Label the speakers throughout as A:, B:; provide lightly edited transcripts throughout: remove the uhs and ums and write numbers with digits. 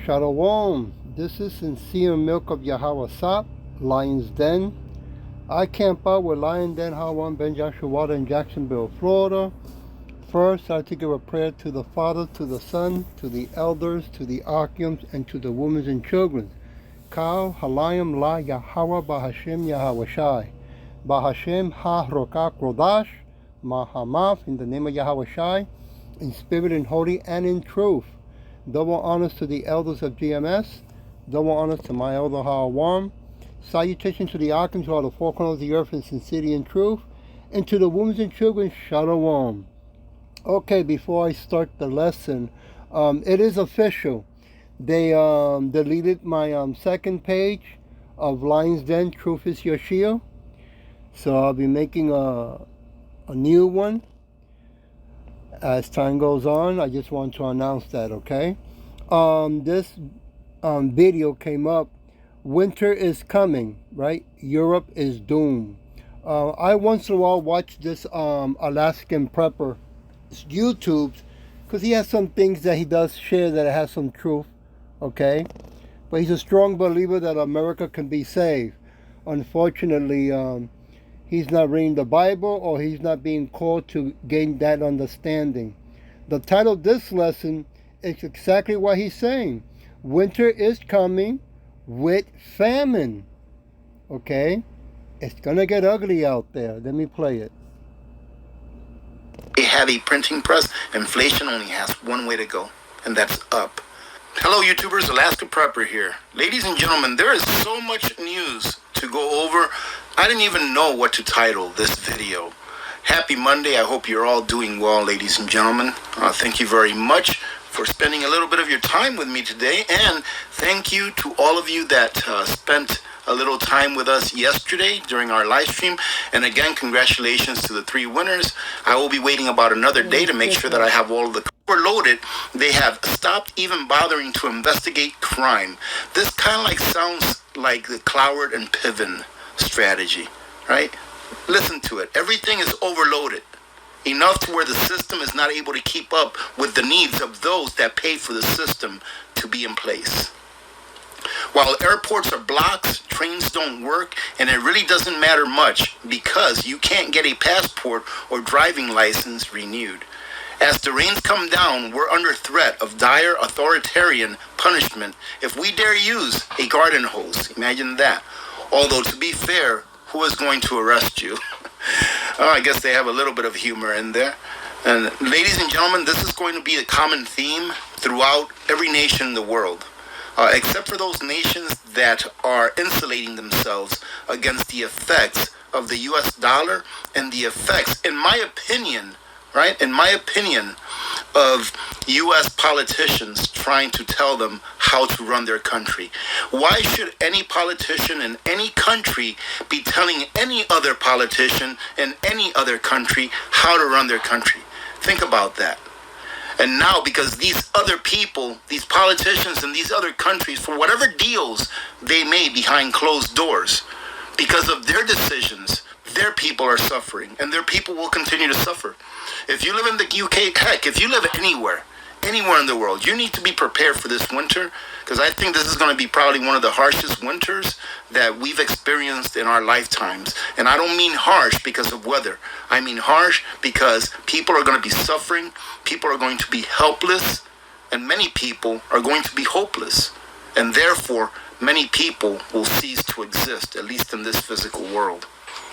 A: Shalom. This is Sincere Milk of Yahweh Sap, Lion's Den. I camp out with Lion Den Hawan Ben Joshua in Jacksonville, Florida. First, I like to give a prayer to the Father, to the Son, to the elders, to the archiums, and to the women and children. Kal Halayim La Yahweh Bahashem Yahweh Shai. Bahashem Ha Rokak Rodash Mahamaf, in the name of Yahweh Shai, in spirit and holy and in truth. Double honors to the elders of GMS. Double honors to my elder Hawam. Salutation to the archons who are the four corners of the earth in sincerity and truth. And to the women and children, Shalom. Okay, before I start the lesson, it is official. They deleted my second page of Lion's Den, Truth is Your Shield. So I'll be making a new one as time goes on. I just want to announce that, okay? This video came up. Winter is coming, right? Europe is doomed. I once in a while watch this Alaskan prepper YouTubes, because he has some things that he does share that has some truth, okay? But he's a strong believer that America can be saved. Unfortunately, he's not reading the Bible, or he's not being called to gain that understanding. The title of this lesson is exactly what he's saying. Winter is coming with famine. Okay? It's going to get ugly out there. Let me play it.
B: They have a printing press. Inflation only has one way to go, and that's up. Hello, YouTubers. Alaska Prepper here. Ladies and gentlemen, there is so much news to go over. I didn't even know what to title this video. Happy Monday. I hope you're all doing well, ladies and gentlemen. Thank you very much for spending a little bit of your time with me today. And thank you to all of you that spent a little time with us yesterday during our live stream. And again, congratulations to the 3 winners. I will be waiting about another day to make sure that I have all of the overloaded. They have stopped even bothering to investigate crime. This kind of like sounds like the Cloward and Piven strategy, right? Listen to it. Everything is overloaded, enough to where the system is not able to keep up with the needs of those that pay for the system to be in place. While airports are blocked, trains don't work, and it really doesn't matter much because you can't get a passport or driving license renewed. As the rains come down, we're under threat of dire authoritarian punishment if we dare use a garden hose. Imagine that. Although, to be fair, who is going to arrest you? I guess they have a little bit of humor in there. And ladies and gentlemen, this is going to be a common theme throughout every nation in the world. Except for those nations that are insulating themselves against the effects of the U.S. dollar and the effects, in my opinion, right, of U.S. politicians trying to tell them how to run their country. Why should any politician in any country be telling any other politician in any other country how to run their country? Think about that. And now, because these other people, these politicians in these other countries, for whatever deals they made behind closed doors, because of their decisions, their people are suffering, and their people will continue to suffer. If you live in the UK, heck, if you live anywhere in the world, you need to be prepared for this winter, because I think this is going to be probably one of the harshest winters that we've experienced in our lifetimes. And I don't mean harsh because of weather. I mean harsh because people are going to be suffering, people are going to be helpless, and many people are going to be hopeless. And therefore, many people will cease to exist, at least in this physical world.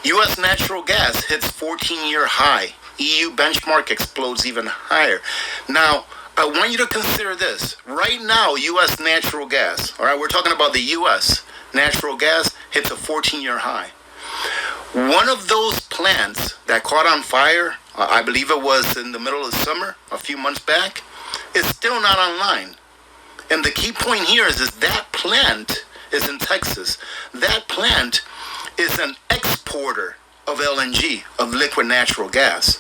B: U.S. natural gas hits 14-year high. EU benchmark explodes even higher. Now, I want you to consider this. Right now, U.S. natural gas, all right, we're talking about the U.S. natural gas hits a 14-year high. One of those plants that caught on fire, I believe it was in the middle of summer, a few months back, is still not online. And the key point here is that plant is in Texas. That plant is an exporter of LNG, of liquid natural gas,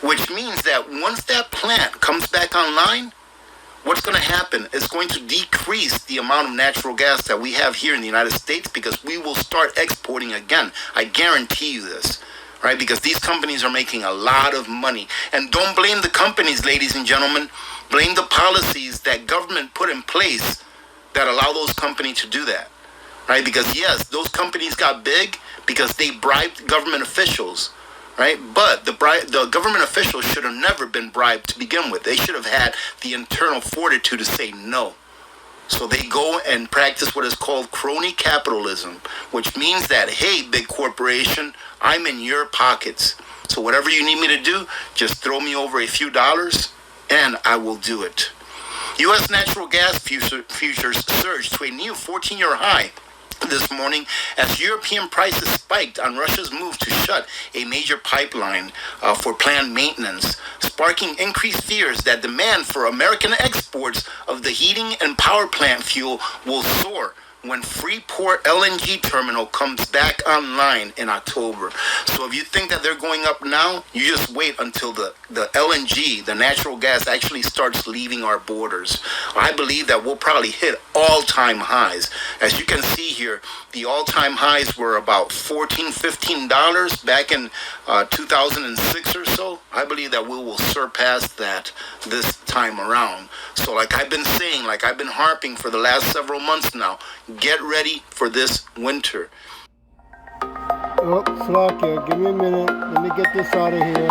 B: which means that once that plant comes back online, what's going to happen is going to decrease the amount of natural gas that we have here in the United States, because we will start exporting again. I guarantee you this, right? Because these companies are making a lot of money. And don't blame the companies, ladies and gentlemen. Blame the policies that government put in place that allow those companies to do that, right? Because yes, those companies got big because they bribed government officials, right? But the government officials should have never been bribed to begin with. They should have had the internal fortitude to say no. So they go and practice what is called crony capitalism, which means that, hey, big corporation, I'm in your pockets. So whatever you need me to do, just throw me over a few dollars and I will do it. U.S. natural gas futures surged to a new 14-year high this morning as European prices spiked on Russia's move to shut a major pipeline for planned maintenance, sparking increased fears that demand for American exports of the heating and power plant fuel will soar when Freeport LNG terminal comes back online in October. So if you think that they're going up now, you just wait until the LNG, the natural gas, actually starts leaving our borders. I believe that we'll probably hit all-time highs. As you can see here, the all-time highs were about $14, $15 back in 2006 or so. I believe that we will surpass that this time around. So like I've been saying, like I've been harping for the last several months now, get ready for this winter.
A: Oh, Slacker, give me a minute. Let me get this out of here.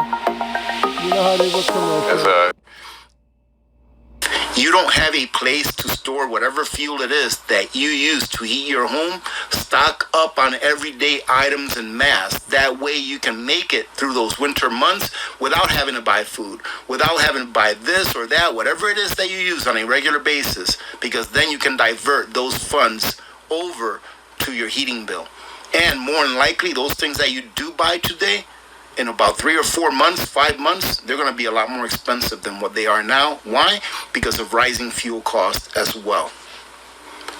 A: You know how they will commercial.
B: You don't have a place to store whatever fuel it is that you use to heat your home, stock up on everyday items en masse. That way you can make it through those winter months without having to buy food, without having to buy this or that, whatever it is that you use on a regular basis, because then you can divert those funds over to your heating bill. And more than likely, those things that you do buy today, in about 3 or 4 months, 5 months, they're going to be a lot more expensive than what they are now. Why? Because of rising fuel costs as well.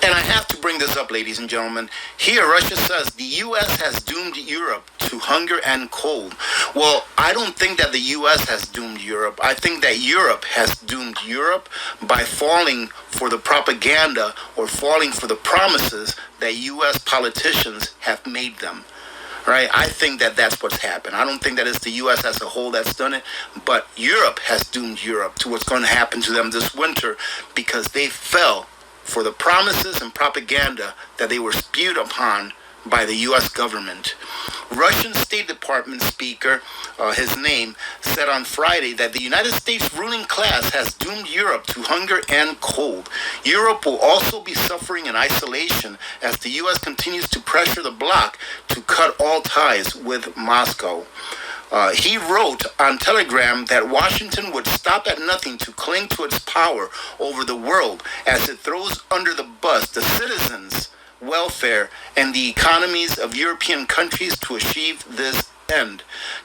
B: And I have to bring this up, ladies and gentlemen. Here, Russia says the U.S. has doomed Europe to hunger and cold. Well, I don't think that the U.S. has doomed Europe. I think that Europe has doomed Europe by falling for the propaganda or falling for the promises that U.S. politicians have made them. Right? I think that that's what's happened. I don't think that it's the U.S. as a whole that's done it, but Europe has doomed Europe to what's going to happen to them this winter because they fell for the promises and propaganda that they were spewed upon by the U.S. government. Russian State Department speaker, his name, said on Friday that the United States ruling class has doomed Europe to hunger and cold. Europe will also be suffering in isolation as the U.S. continues to pressure the bloc to cut all ties with Moscow. He wrote on Telegram that Washington would stop at nothing to cling to its power over the world as it throws under the bus the citizens' welfare and the economies of European countries to achieve this end.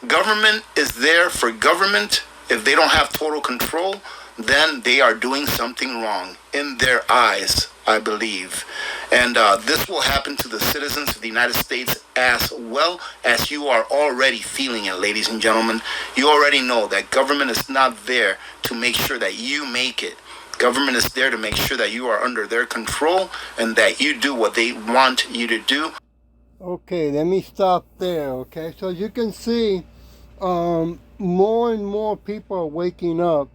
B: Government is there for government. If they don't have total control, then they are doing something wrong in their eyes, I believe. And this will happen to the citizens of the United States as well as you are already feeling it, ladies and gentlemen. You already know that government is not there to make sure that you make it. Government is there to make sure that you are under their control and that you do what they want you to do.
A: Okay, let me stop there, okay? So as you can see, more and more people are waking up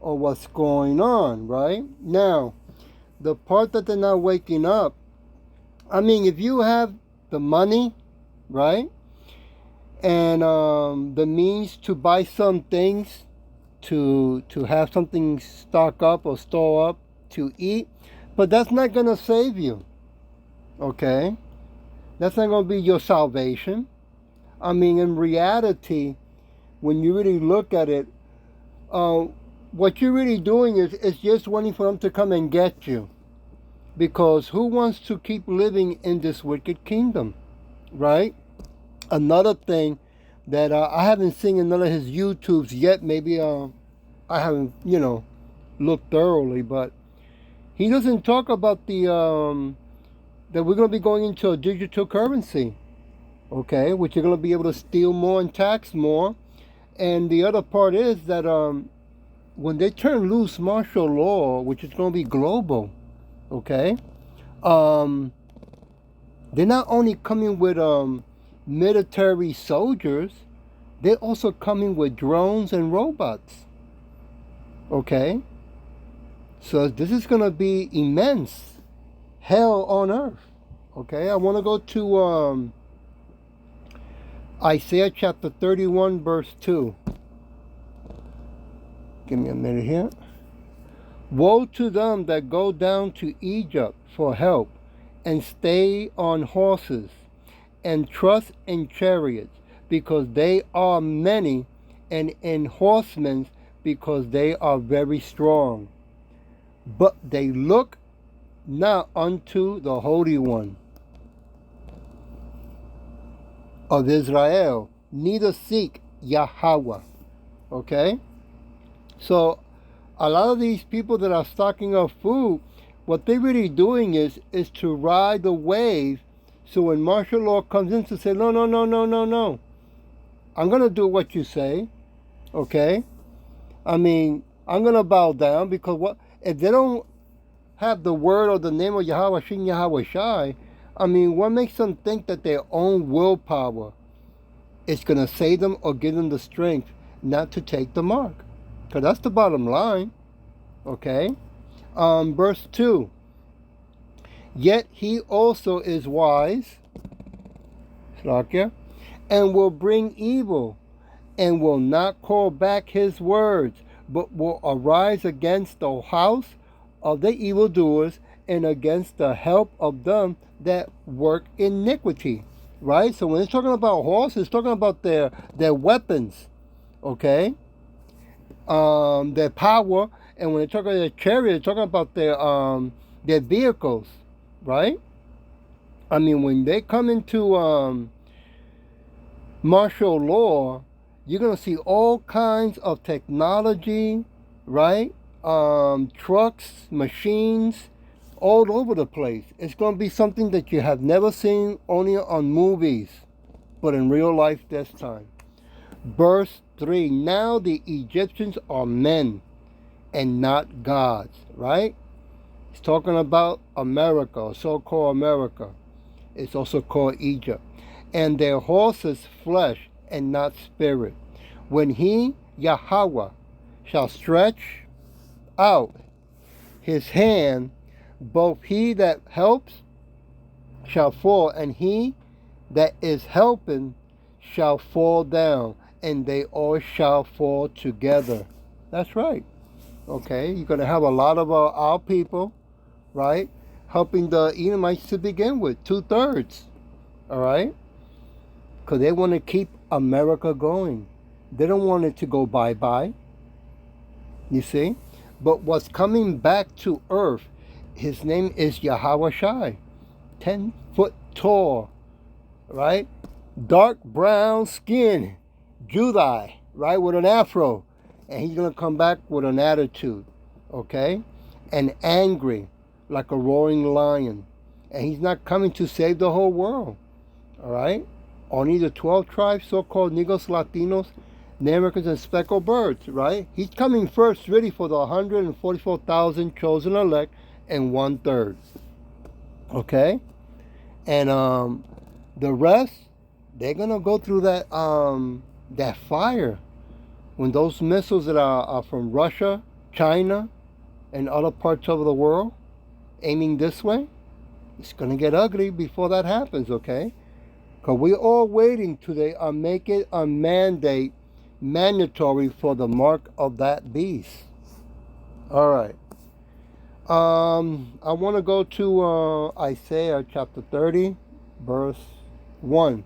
A: on what's going on, right? Now, the part that they're not waking up, I mean, if you have the money, right, and the means to buy some things, to have something stock up or store up to eat, but that's not going to save you, okay? That's not going to be your salvation. I mean, in reality, when you really look at it, what you're really doing is just waiting for them to come and get you. Because who wants to keep living in this wicked kingdom, right? Another thing that I haven't seen in none of his YouTubes yet. Maybe I haven't, looked thoroughly. But he doesn't talk about the that we're going to be going into a digital currency, okay? Which you're going to be able to steal more and tax more. And the other part is that when they turn loose martial law, which is going to be global, okay? They're not only coming with military soldiers, they're also coming with drones and robots, okay? So this is going to be immense, hell on earth. Okay, I want to go to Isaiah chapter 31, verse 2. Give me a minute here. Woe to them that go down to Egypt for help, and stay on horses, and trust in chariots, because they are many, and in horsemen, because they are very strong. But they look not unto the Holy One of Israel, neither seek Yahweh. Okay? So, a lot of these people that are stocking up food, what they're really doing is to ride the wave. So when martial law comes in to say, no, no, no, no, no, no, I'm going to do what you say, okay? I mean, I'm going to bow down, because what if they don't have the word or the name of Yahweh Shin Yahweh Shai? I mean, what makes them think that their own willpower is going to save them or give them the strength not to take the mark? Because that's the bottom line, okay? Verse 2. Yet he also is wise, and will bring evil, and will not call back his words, but will arise against the house of the evildoers, and against the help of them that work iniquity. Right? So when it's talking about horses, it's talking about their weapons, okay? Their power. And when it's talking about their chariots, it's talking about their vehicles, right? I mean, when they come into martial law, you're going to see all kinds of technology, right? Trucks, machines, all over the place. It's going to be something that you have never seen only on movies, but in real life this time. Verse 3, now the Egyptians are men and not gods, right? It's talking about America, so-called America. It's also called Egypt. And their horses flesh and not spirit. When he, Yahweh, shall stretch out his hand, both he that helps shall fall, and he that is helping shall fall down, and they all shall fall together. That's right. Okay, you're going to have a lot of our people, right, helping the Edomites to begin with, 2/3, all right? Because they want to keep America going. They don't want it to go bye-bye, you see? But what's coming back to earth, his name is Yahweh Shai, 10 foot tall, right? Dark brown skin, Judai, right, with an afro. And he's going to come back with an attitude, okay? And angry, like a roaring lion. And he's not coming to save the whole world, all right? Only the 12 tribes, so-called Negros, Latinos, Native Americans, and speckled birds, right? He's coming first, really, for the 144,000 chosen elect and 1/3, okay? And the rest, they're going to go through that fire. When those missiles that are from Russia, China, and other parts of the world aiming this way, it's going to get ugly before that happens, okay? Because we're all waiting till they make it a mandatory for the mark of that beast. All right. I want to go to Isaiah chapter 30, verse 1.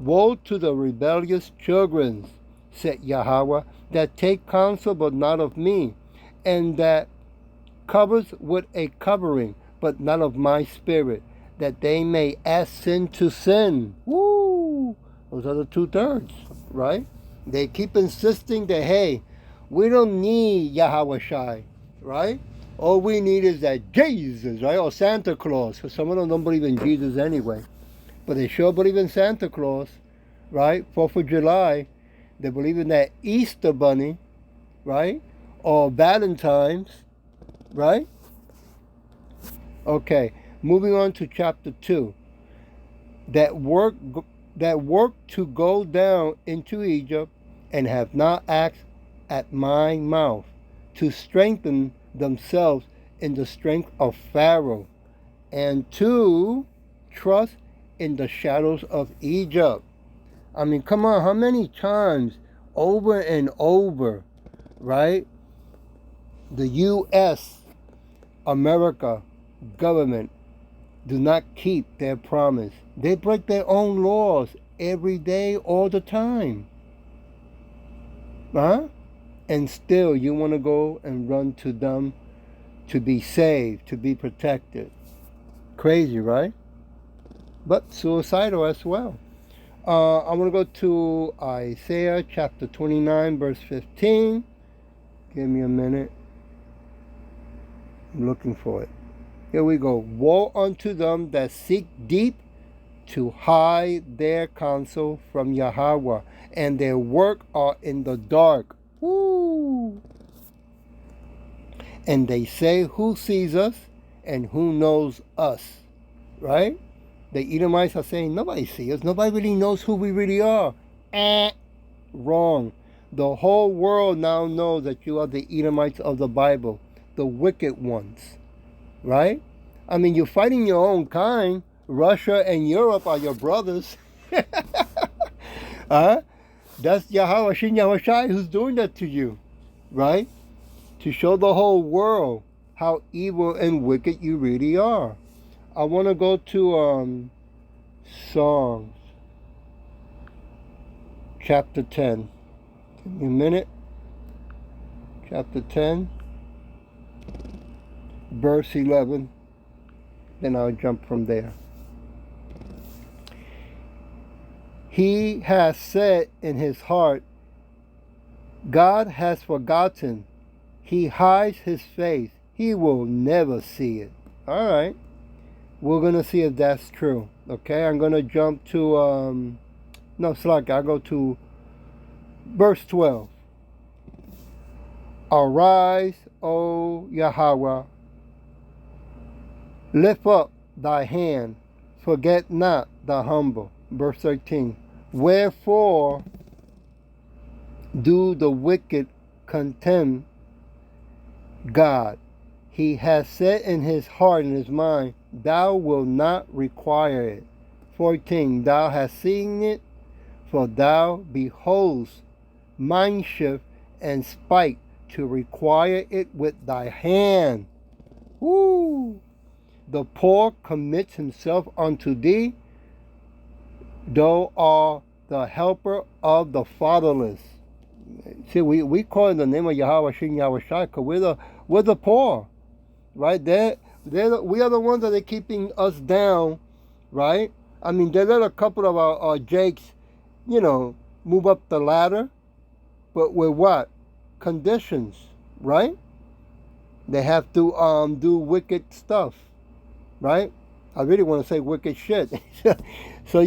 A: Woe to the rebellious children, said Yahweh, that take counsel but not of me, and that covers with a covering but not of my spirit, that they may add sin to sin. Woo! Those are the 2/3, right? They keep insisting that, hey, we don't need Yahweh Shai, right? All we need is that Jesus, right? Or Santa Claus, because some of them don't believe in Jesus anyway. But they sure believe in Santa Claus, right? 4th of July, they believe in that Easter bunny, right? Or Valentine's, right? Okay, moving on to chapter 2. That work to go down into Egypt, and have not asked at my mouth, to strengthen themselves in the strength of Pharaoh, and 2, trust in the shadows of Egypt. I mean, come on, how many times over and over, right? The U.S., America, government do not keep their promise. They break their own laws every day, all the time. Huh? And still you want to go and run to them to be saved, to be protected. Crazy, right? But suicidal as well. I want to go to Isaiah chapter 29, verse 15. Give me a minute. I'm looking for it. Here we go. Woe unto them that seek deep to hide their counsel from Yahweh, and their work are in the dark. Woo! And they say, who sees us and who knows us? Right? The Edomites are saying, nobody sees us. Nobody really knows who we really are. Wrong. The whole world now knows that you are the Edomites of the Bible, the wicked ones. Right? I mean, you're fighting your own kind. Russia and Europe are your brothers. Huh? That's Yahweh Shin Yahushai who's doing that to you. Right? To show the whole world how evil and wicked you really are. I want to go to Psalms chapter 10. Give me a minute. Chapter 10, verse 11. Then I'll jump from there. He has said in his heart, God has forgotten. He hides his face. He will never see it. All right. We're going to see if that's true. Okay, I'm going to jump to, I'll go to verse 12. Arise, O Yahweh, lift up thy hand, forget not the humble. Verse 13. Wherefore do the wicked contemn God? He has said in his heart and his mind, thou wilt not require it. 14. Thou hast seen it, for thou beholdest mischief and spite to require it with thy hand. Woo! The poor commits himself unto thee, thou art the helper of the fatherless. See, we call in the name of Yahweh Shin Yahweh Shai, because we're the poor. Right? We are the ones that are keeping us down, right? I mean, they let a couple of our jakes, move up the ladder, but with what? Conditions, right? They have to do wicked stuff, right? I really want to say wicked shit. So,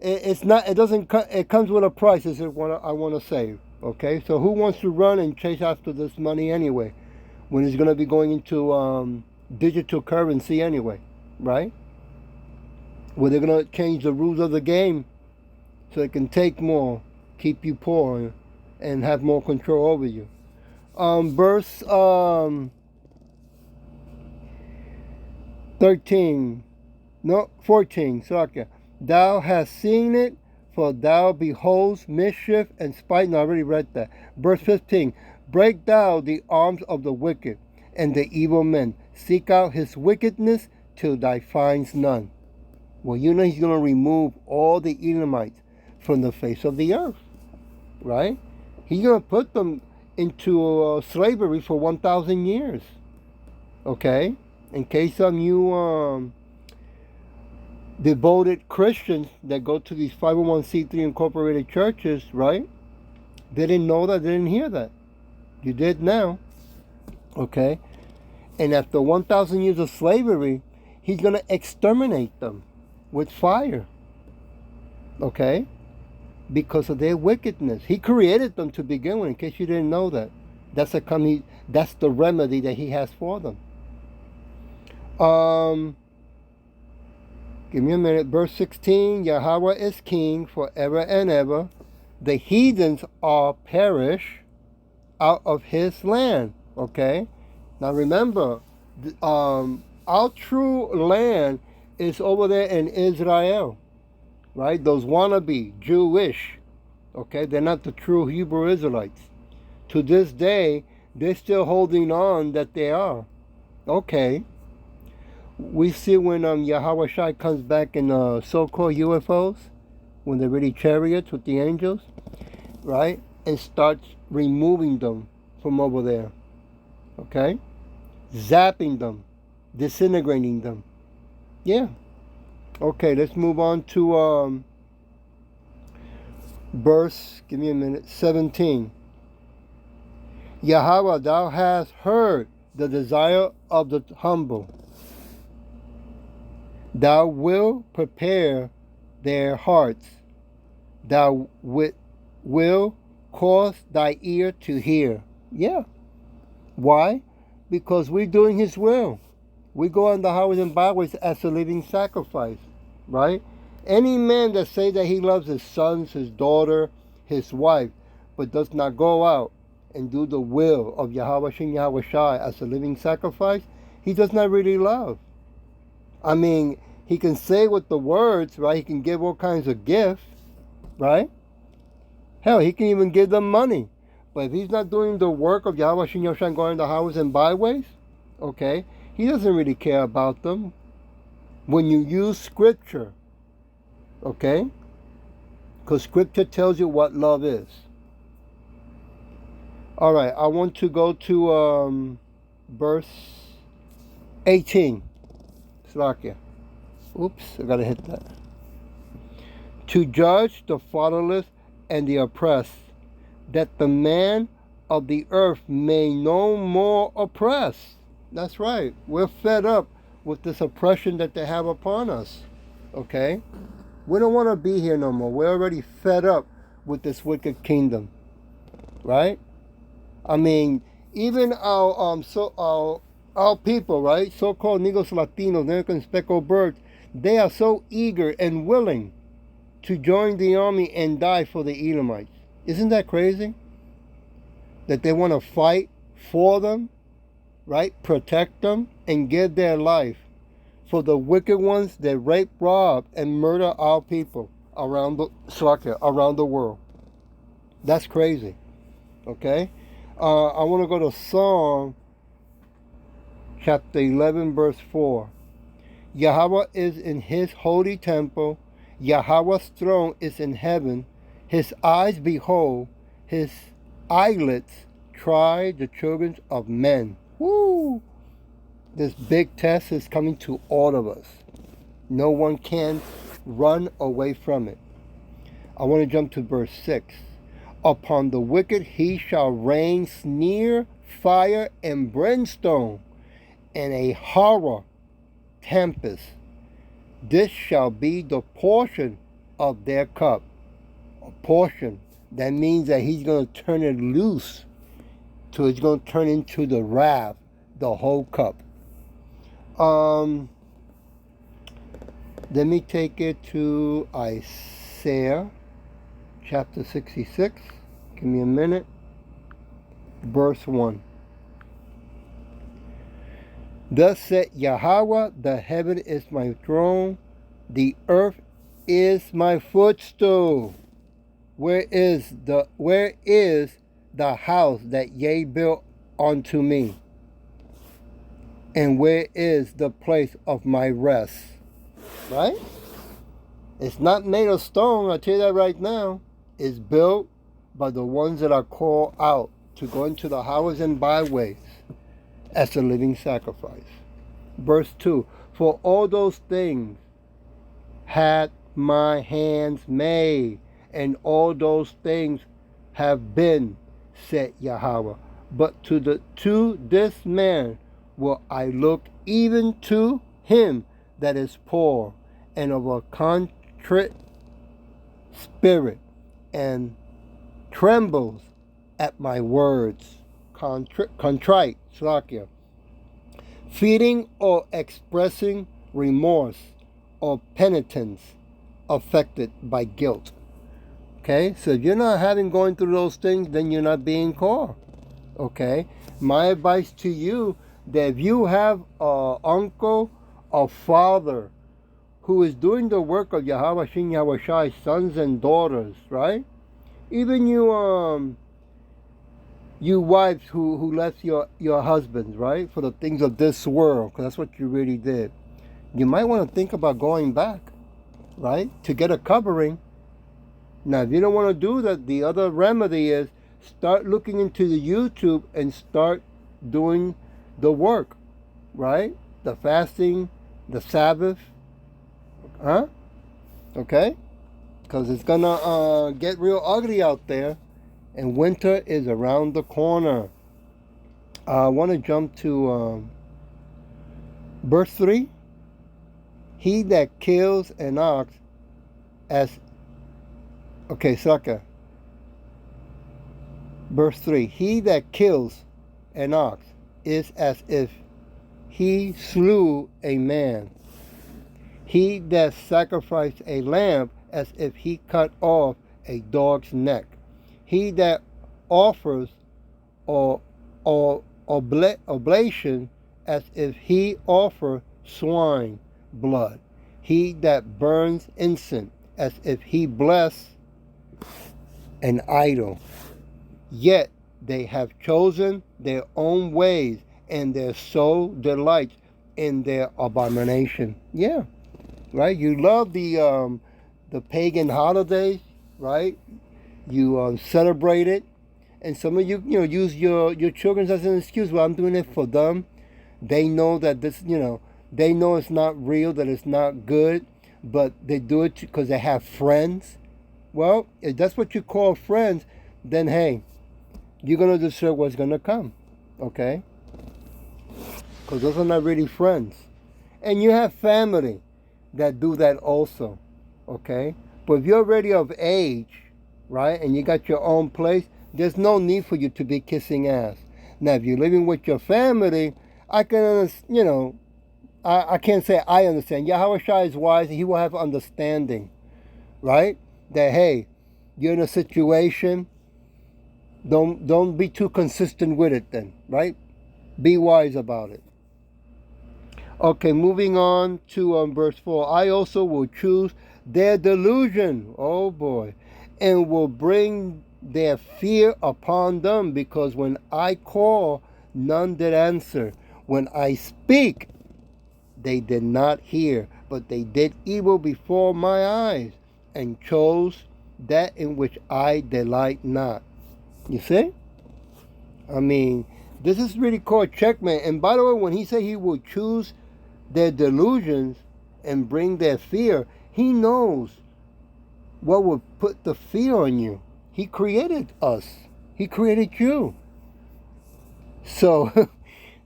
A: it comes with a price, is what I want to say, okay? So who wants to run and chase after this money anyway, when it's going to be going into digital currency anyway, right? Where they're going to change the rules of the game so it can take more, keep you poor, and have more control over you. Verse 14. Sorry. Thou hast seen it, for thou beholdest mischief and spite. No, I already read that. Verse 15. Break thou the arms of the wicked and the evil men. Seek out his wickedness till thou findest none. Well, he's going to remove all the Edomites from the face of the earth, right? He's going to put them into slavery for 1,000 years, okay? In case some you devoted Christians that go to these 501c3 incorporated churches, right? They didn't know that, they didn't hear that. You did now, okay? And after 1,000 years of slavery, he's going to exterminate them with fire, okay? Because of their wickedness. He created them to begin with, in case you didn't know that. That's the remedy that he has for them. Give me a minute. Verse 16, Yahweh is king forever and ever. The heathens are perished out of his land. Okay? Now remember, Our true land is over there in Israel, right? Those wannabe Jewish, okay? They're not the true Hebrew Israelites. To this day, they're still holding on that they are. Okay. We see when Yahweh Shai comes back in so-called UFOs, when they're really chariots with the angels, right? And starts removing them from over there, okay? Zapping them, disintegrating them. Yeah. Okay, let's move on to verse, give me a minute, 17. Yahweh, thou hast heard the desire of the humble. Thou wilt prepare their hearts. Thou will cause thy ear to hear. Yeah. Why? Because we're doing his will. We go on the highways and byways as a living sacrifice, right? Any man that say that he loves his sons, his daughter, his wife, but does not go out and do the will of Yahweh Shem Yahweh Shai as a living sacrifice, he does not really love. I mean, he can say with the words, right? He can give all kinds of gifts, right? Hell, he can even give them money. But if he's not doing the work of Yahweh Shem Yahweh Shai, going the highways and byways, okay, he doesn't really care about them. When you use scripture, okay, because scripture tells you what love is. All right, I want to go to verse 18. Slakia. Oops, I gotta hit that. To judge the fatherless and the oppressed, that the man of the earth may no more oppress. That's right. We're fed up with this oppression that they have upon us. Okay? We don't want to be here no more. We're already fed up with this wicked kingdom. Right? I mean, even our people, right? So-called Negros Latinos, American speckled birds, they are so eager and willing to join the army and die for the Edomites. Isn't that crazy? That they want to fight for them, right? Protect them and give their life for the wicked ones that rape, rob, and murder our people around the world. That's crazy. Okay? I want to go to Psalm chapter 11, verse 4. Yahweh is in his holy temple. Yahweh's throne is in heaven. His eyes behold, his eyelids try the children of men. Woo! This big test is coming to all of us. No one can run away from it. I want to jump to verse 6. Upon the wicked he shall rain sneer, fire, and brimstone, and a horror tempest. This shall be the portion of their cup. A portion. That means that he's going to turn it loose. So it's going to turn into the wrath, the whole cup. Let me take it to Isaiah chapter 66. Give me a minute. Verse 1. Thus said Yahweh, the heaven is my throne, the earth is my footstool. Where is the house that ye built unto me? And where is the place of my rest? Right? It's not made of stone, I'll tell you that right now. It's built by the ones that are called out to go into the highways and byways as a living sacrifice. Verse 2. For all those things had my hands made, and all those things have been, said Yahweh. But to this man will I look, even to him that is poor and of a contrite spirit, and trembles at my words. Contrite, slakia. Feeding or expressing remorse or penitence affected by guilt. Okay, so if you're not going through those things, then you're not being called. Okay, my advice to you that if you have a uncle, a father who is doing the work of Yahweh Shin Yahweh Shai, sons and daughters, right? Even you wives who left your husbands, right, for the things of this world, because that's what you really did. You might want to think about going back, right, to get a covering. Now, if you don't want to do that, the other remedy is start looking into the YouTube and start doing the work, right? The fasting, the Sabbath, huh? Okay? Because it's going to get real ugly out there, and winter is around the corner. I want to jump to verse 3. He that kills an ox as... Okay, Saka. Verse 3. He that kills an ox is as if he slew a man. He that sacrificed a lamb as if he cut off a dog's neck. He that offers oblation as if he offer swine blood. He that burns incense as if he bless an idol. Yet they have chosen their own ways, and their soul delights in their abomination. Yeah, right. You love the pagan holidays, right? You celebrate it, and some of you use your children as an excuse. Well, I'm doing it for them. They know that this, they know it's not real, that it's not good, but they do it because they have friends. Well, if that's what you call friends, then hey, you're going to deserve what's going to come, okay? Because those are not really friends. And you have family that do that also, okay? But if you're already of age, right, and you got your own place, there's no need for you to be kissing ass. Now, if you're living with your family, I can, I can't say I understand. Yahweh Shai is wise, and he will have understanding, right? That, hey, you're in a situation, don't be too consistent with it then, right? Be wise about it. Okay, moving on to verse 4. I also will choose their delusion, oh boy, and will bring their fear upon them, because when I call, none did answer. When I speak, they did not hear, but they did evil before my eyes, and chose that in which I delight not. You see? I mean, this is really called checkmate. And by the way, when he said he will choose their delusions and bring their fear, he knows what will put the fear on you. He created us. He created you. So,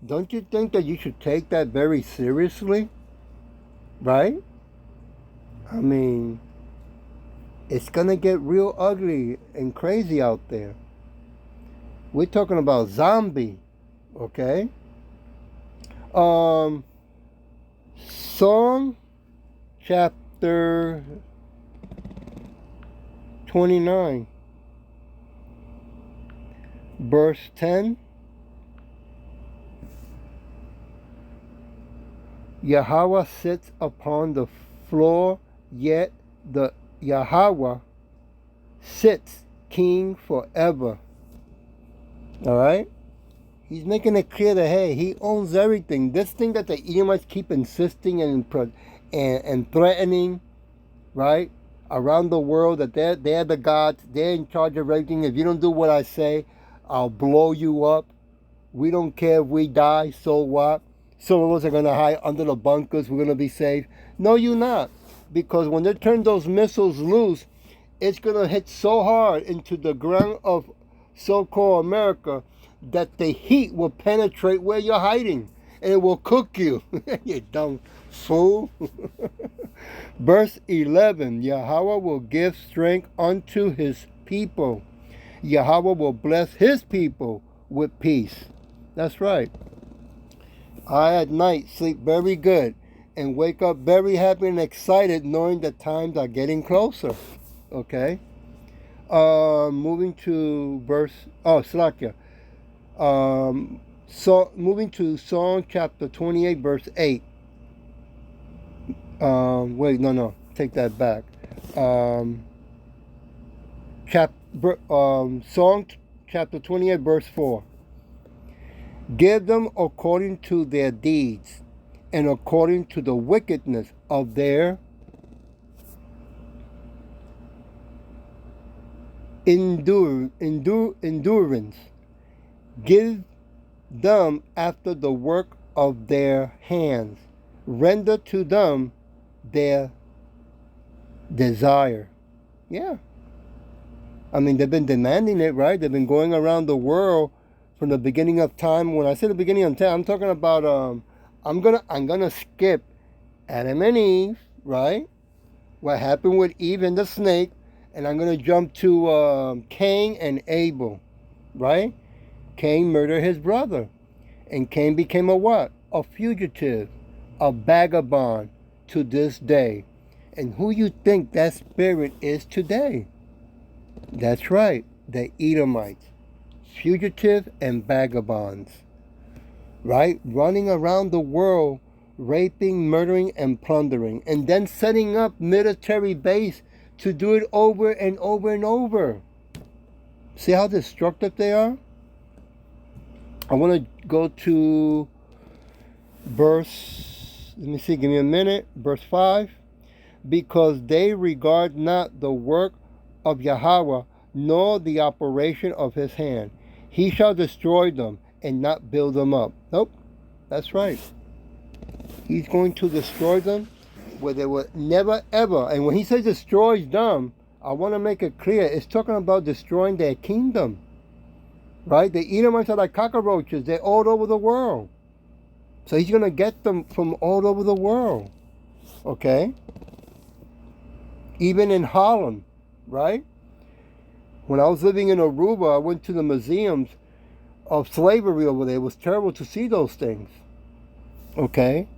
A: don't you think that you should take that very seriously? Right? I mean, it's going to get real ugly and crazy out there. We're talking about zombie, okay? Psalm chapter 29, verse 10. Yahweh sits upon the floor, yet the Yahweh sits king forever. All right? He's making it clear that, hey, he owns everything. This thing that the Edomites keep insisting and threatening, right, around the world, that they're the gods, they're in charge of everything. If you don't do what I say, I'll blow you up. We don't care if we die, so what? Some of us are going to hide under the bunkers. We're going to be safe. No, you're not. Because when they turn those missiles loose, it's going to hit so hard into the ground of so-called America that the heat will penetrate where you're hiding. And it will cook you. You dumb fool. Verse 11. Yahweh will give strength unto his people. Yahweh will bless his people with peace. That's right. I at night sleep very good and wake up very happy and excited knowing that times are getting closer. Okay? Moving to verse... Oh, Slakia. So moving to Psalm chapter 28, verse 8. Take that back. Psalm chapter 28, verse 4. Give them according to their deeds and according to the wickedness of their endurance. Give them after the work of their hands. Render to them their desire. Yeah. I mean, they've been demanding it, right? They've been going around the world from the beginning of time. When I say the beginning of time, I'm talking about I'm gonna skip Adam and Eve, right? What happened with Eve and the snake, and I'm gonna jump to Cain and Abel, right? Cain murdered his brother, and Cain became a what? A fugitive, a vagabond to this day. And who you think that spirit is today? That's right, the Edomites, fugitive and vagabonds, right? Running around the world, raping, murdering, and plundering, and then setting up military base to do it over and over and over. See how destructive they are? I want to go to verse, let me see, give me a minute, verse 5. Because they regard not the work of Yahweh, nor the operation of his hand. He shall destroy them and not build them up. Nope, that's right. He's going to destroy them where they will never ever. And when he says destroys them, I want to make it clear, it's talking about destroying their kingdom. Right? The Edomites are like cockroaches. They're all over the world. So he's going to get them from all over the world. Okay? Even in Holland, right? When I was living in Aruba, I went to the museums of slavery over there. It was terrible to see those things. Okay?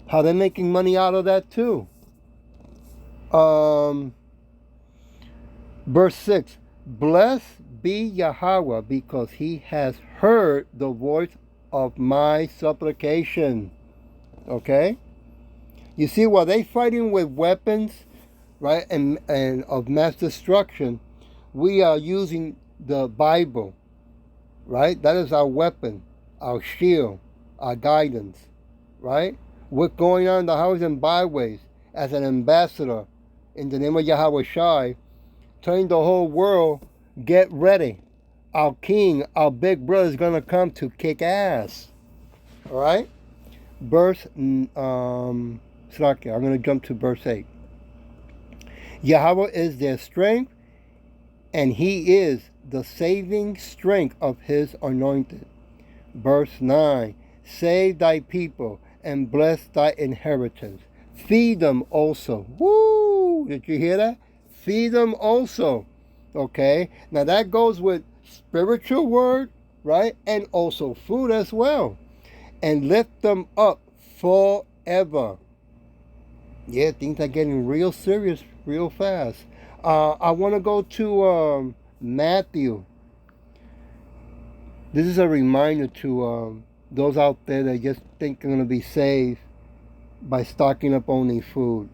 A: How they're making money out of that too. Verse 6. Blessed be Yahweh, because he has heard the voice of my supplication. Okay? You see, while they fighting with weapons, right, and of mass destruction, we are using the Bible, right? That is our weapon, our shield, our guidance, right? What's going on in the highways and byways as an ambassador in the name of Yahweh Shai, telling the whole world, get ready. Our king, our big brother is going to come to kick ass. All right? Verse, I'm going to jump to verse 8. Yahweh is their strength, and he is the saving strength of his anointed. Verse 9. Save thy people and bless thy inheritance. Feed them also. Woo! Did you hear that? Feed them also. Okay? Now that goes with spiritual word, right? And also food as well. And lift them up forever. Yeah, things are getting real serious real fast. I want to go to Matthew. This is a reminder to those out there that just think they're going to be saved by stocking up only food.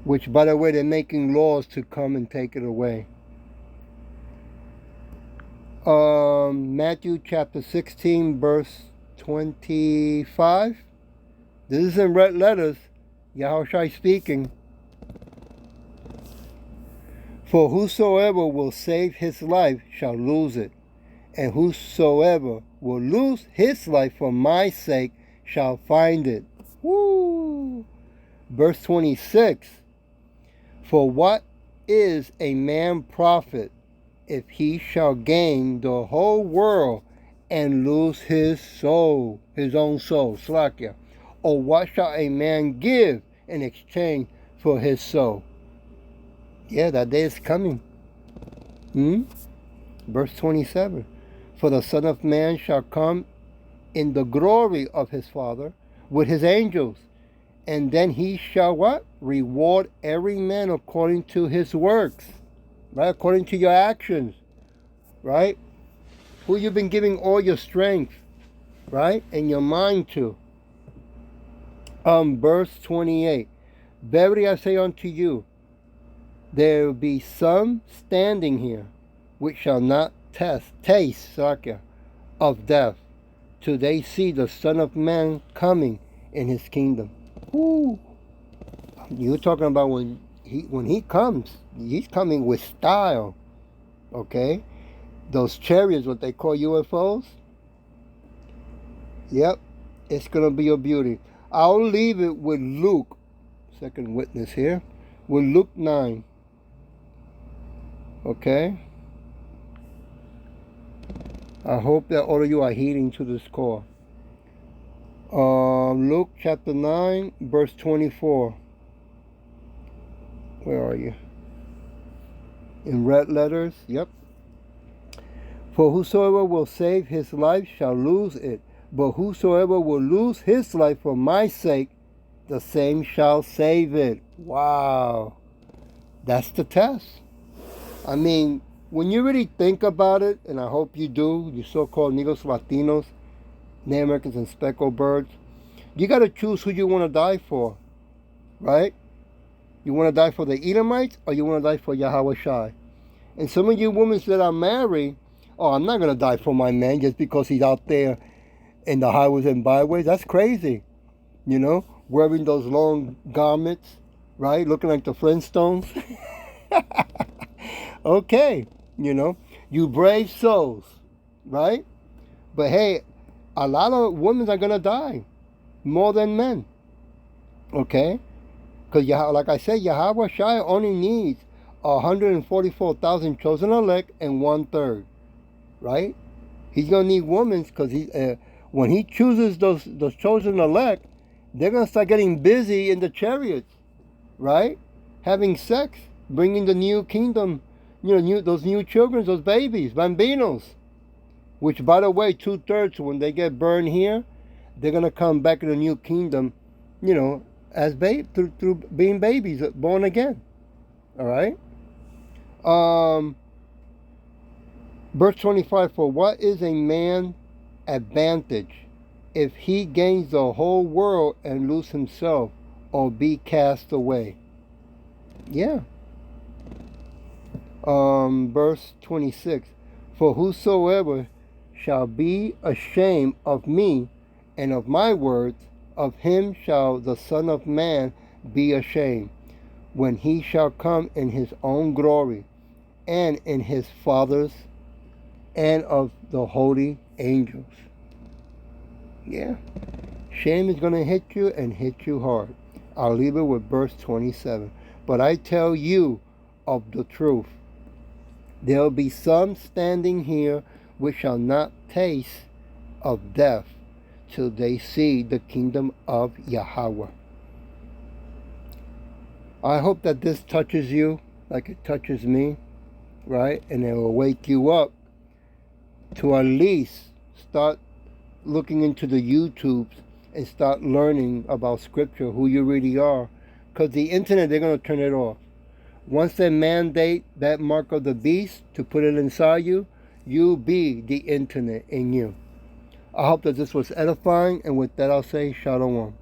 A: Which, by the way, they're making laws to come and take it away. Matthew chapter 16, verse 25. This is in red letters. Yahushua speaking. For whosoever will save his life shall lose it, and whosoever will lose his life for my sake shall find it. Woo! Verse 26. For what is a man profit if he shall gain the whole world and lose his soul, his own soul, Slakia? Or what shall a man give in exchange for his soul? Yeah, that day is coming. Verse 27. For the Son of Man shall come in the glory of his Father with his angels. And then he shall what? Reward every man according to his works. Right? According to your actions. Right? who you've been giving all your strength, right, and your mind to. Verse 28. Verily I say unto you, there will be some standing here which shall not taste of death, till they see the Son of Man coming in his kingdom. Ooh. You're talking about when he comes, he's coming with style. Okay? Those chariots, what they call UFOs. Yep. It's going to be a beauty. I'll leave it with Luke, second witness here, with Luke 9. Okay? I hope that all of you are heeding to this call. Luke chapter 9, verse 24. Where are you? In red letters, yep. For whosoever will save his life shall lose it, but whosoever will lose his life for my sake, the same shall save it. Wow. That's the test. I mean, when you really think about it, and I hope you do, you so-called Negros Latinos, Native Americans and speckled birds, you got to choose who you want to die for, right? You want to die for the Edomites, or you want to die for Yahweh Shai? And some of you women that are married, oh, I'm not going to die for my man just because he's out there in the highways and byways. That's crazy, you know, wearing those long garments, right, looking like the Flintstones. Okay, you know, you brave souls, right? But hey, a lot of women are going to die more than men, okay? Because, like I said, Yahweh Shai only needs 144,000 chosen elect and 1/3, right? He's going to need women because when he chooses those chosen elect, they're going to start getting busy in the chariots, right? Having sex, bringing the new kingdom, you know, those new children, those babies, bambinos, which, by the way, 2/3, when they get burned here, they're going to come back in the new kingdom, you know, as through being babies, born again. All right? Verse 25, for what is a man advantage if he gains the whole world and lose himself or be cast away? Yeah. Verse 26, for whosoever shall be ashamed of me and of my words, of him shall the Son of Man be ashamed, when he shall come in his own glory, and in his Father's, and of the holy angels. Yeah. Shame is going to hit you and hit you hard. I'll leave it with verse 27. But I tell you of the truth, there will be some standing here which shall not taste of death till they see the kingdom of Yahweh. I hope that this touches you like it touches me, right? And it will wake you up to at least start looking into the YouTubes and start learning about Scripture, who you really are. Because the internet, they're going to turn it off. Once they mandate that mark of the beast to put it inside you, you'll be the internet in you. I hope that this was edifying, and with that I'll say Shalom.